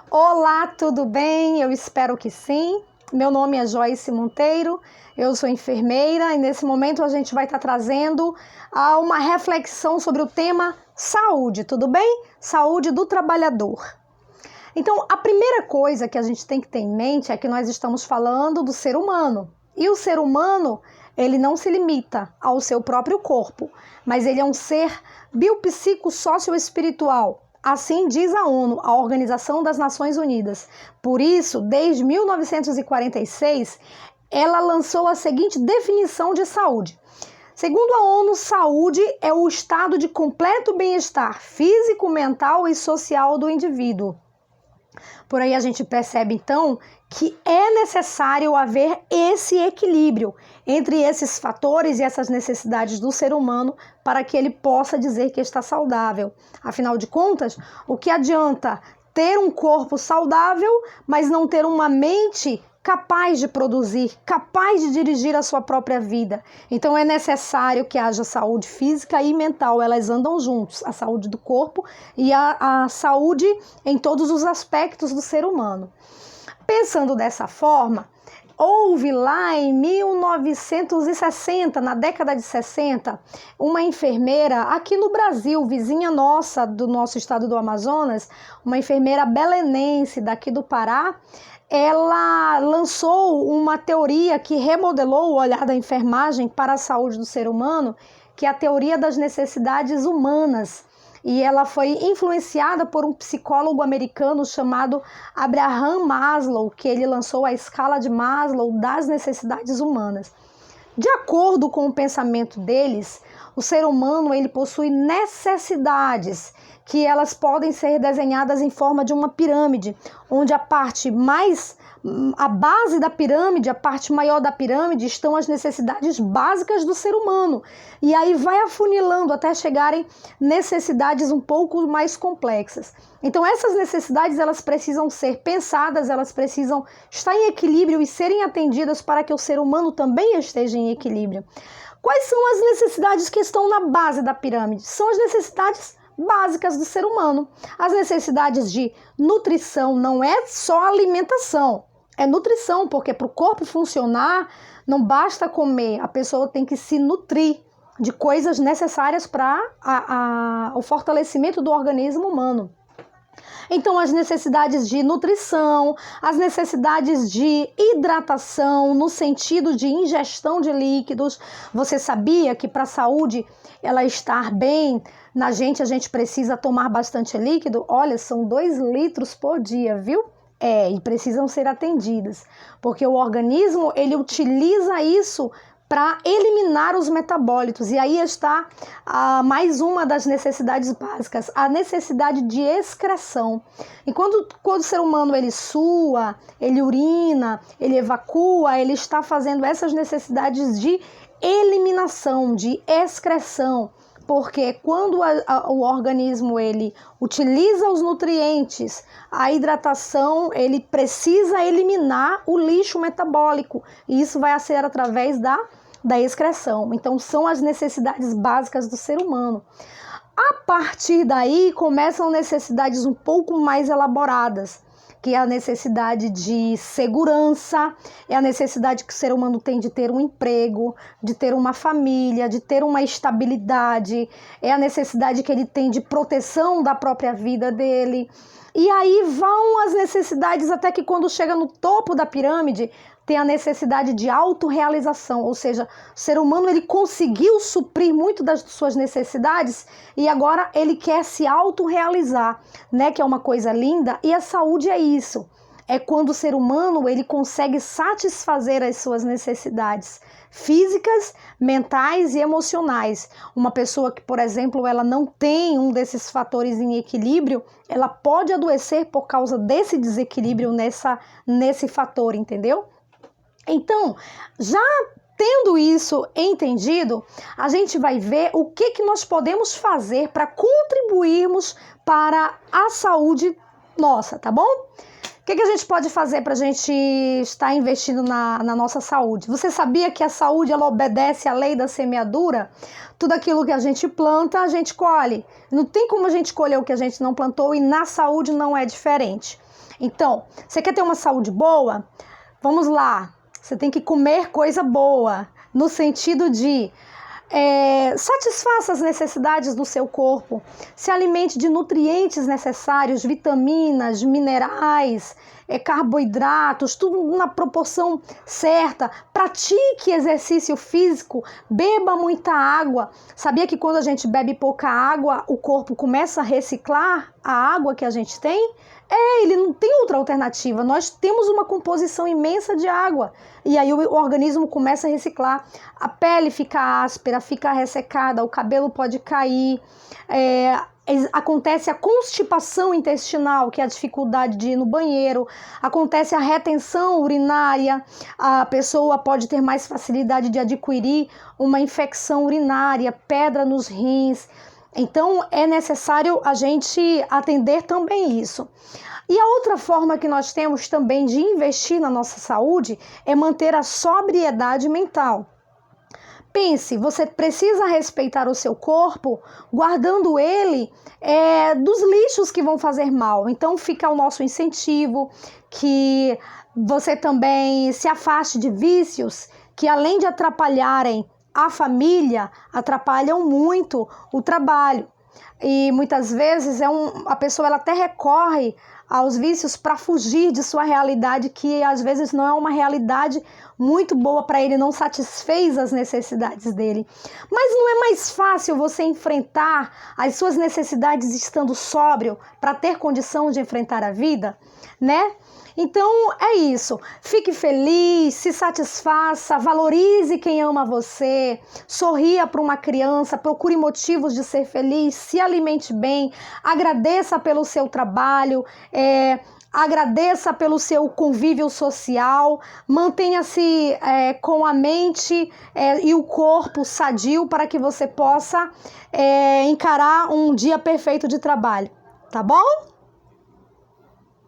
Olá, tudo bem? Eu espero que sim. Meu nome é Joyce Monteiro, eu sou enfermeira e nesse momento a gente vai estar trazendo uma reflexão sobre o tema saúde, tudo bem? Saúde do trabalhador. Então, a primeira coisa que a gente tem que ter em mente é que nós estamos falando do ser humano. E o ser humano, ele não se limita ao seu próprio corpo, mas ele é um ser biopsico-socioespiritual. Assim diz a ONU, a Organização das Nações Unidas. Por isso, desde 1946, ela lançou a seguinte definição de saúde. Segundo a ONU, saúde é o estado de completo bem-estar físico, mental e social do indivíduo. Por aí a gente percebe, então, que é necessário haver esse equilíbrio entre esses fatores e essas necessidades do ser humano para que ele possa dizer que está saudável. Afinal de contas, o que adianta ter um corpo saudável, mas não ter uma mente capaz de produzir, capaz de dirigir a sua própria vida? Então é necessário que haja saúde física e mental, elas andam juntos, a saúde do corpo e a saúde em todos os aspectos do ser humano. Pensando dessa forma, houve lá em 1960, na década de 60, uma enfermeira aqui no Brasil, vizinha nossa, do nosso estado do Amazonas, uma enfermeira belenense daqui do Pará. Ela lançou uma teoria que remodelou o olhar da enfermagem para a saúde do ser humano, que é a teoria das necessidades humanas. E ela foi influenciada por um psicólogo americano chamado Abraham Maslow, que ele lançou a escala de Maslow das necessidades humanas. De acordo com o pensamento deles, o ser humano ele possui necessidades que elas podem ser desenhadas em forma de uma pirâmide, onde a base da pirâmide, a parte maior da pirâmide, estão as necessidades básicas do ser humano. E aí vai afunilando até chegarem necessidades um pouco mais complexas. Então essas necessidades elas precisam ser pensadas, elas precisam estar em equilíbrio e serem atendidas para que o ser humano também esteja em equilíbrio. Quais são as necessidades que estão na base da pirâmide? São as necessidades básicas do ser humano. As necessidades de nutrição, não é só alimentação, é nutrição, porque para o corpo funcionar não basta comer, a pessoa tem que se nutrir de coisas necessárias para o fortalecimento do organismo humano. Então, as necessidades de nutrição, as necessidades de hidratação, no sentido de ingestão de líquidos. Você sabia que para a saúde ela estar bem na gente, a gente precisa tomar bastante líquido? Olha, são 2 litros por dia, viu? E precisam ser atendidas, porque o organismo ele utiliza isso para eliminar os metabólitos. E aí está mais uma das necessidades básicas, a necessidade de excreção. E quando o ser humano ele sua, ele urina, ele evacua, ele está fazendo essas necessidades de eliminação, de excreção. Porque quando o organismo ele utiliza os nutrientes, a hidratação, ele precisa eliminar o lixo metabólico. E isso vai ser através da excreção. Então, são as necessidades básicas do ser humano. A partir daí, começam necessidades um pouco mais elaboradas, que é a necessidade de segurança, é a necessidade que o ser humano tem de ter um emprego, de ter uma família, de ter uma estabilidade, é a necessidade que ele tem de proteção da própria vida dele. E aí vão as necessidades até que quando chega no topo da pirâmide, tem a necessidade de autorrealização, ou seja, o ser humano ele conseguiu suprir muito das suas necessidades e agora ele quer se autorrealizar, né? Que é uma coisa linda, e a saúde é isso. É quando o ser humano ele consegue satisfazer as suas necessidades físicas, mentais e emocionais. Uma pessoa que, por exemplo, ela não tem um desses fatores em equilíbrio, ela pode adoecer por causa desse desequilíbrio nesse fator, entendeu? Então, já tendo isso entendido, a gente vai ver o que nós podemos fazer para contribuirmos para a saúde nossa, tá bom? que a gente pode fazer para a gente estar investindo na nossa saúde? Você sabia que a saúde ela obedece à lei da semeadura? Tudo aquilo que a gente planta, a gente colhe. Não tem como a gente colher o que a gente não plantou e na saúde não é diferente. Então, você quer ter uma saúde boa? Vamos lá. Você tem que comer coisa boa, no sentido de satisfaça as necessidades do seu corpo, se alimente de nutrientes necessários, vitaminas, minerais, carboidratos, tudo na proporção certa. Pratique exercício físico, beba muita água. Sabia que quando a gente bebe pouca água, o corpo começa a reciclar a água que a gente tem? Ele não tem outra alternativa. Nós temos uma composição imensa de água e aí o organismo começa a reciclar. A pele fica áspera, fica ressecada, o cabelo pode cair, acontece a constipação intestinal, que é a dificuldade de ir no banheiro, acontece a retenção urinária, a pessoa pode ter mais facilidade de adquirir uma infecção urinária, pedra nos rins. Então, é necessário a gente atender também isso. E a outra forma que nós temos também de investir na nossa saúde é manter a sobriedade mental. Pense, você precisa respeitar o seu corpo, guardando ele dos lixos que vão fazer mal. Então, fica o nosso incentivo, que você também se afaste de vícios que, além de atrapalharem a família, atrapalham muito o trabalho. E muitas vezes a pessoa ela até recorre aos vícios para fugir de sua realidade, que às vezes não é uma realidade muito boa para ele, não satisfez as necessidades dele. Mas não é mais fácil você enfrentar as suas necessidades estando sóbrio para ter condição de enfrentar a vida, né? Então é isso, fique feliz, se satisfaça, valorize quem ama você, sorria para uma criança, procure motivos de ser feliz, se alimente bem, agradeça pelo seu trabalho, agradeça pelo seu convívio social, mantenha-se com a mente e o corpo sadio para que você possa encarar um dia perfeito de trabalho, tá bom?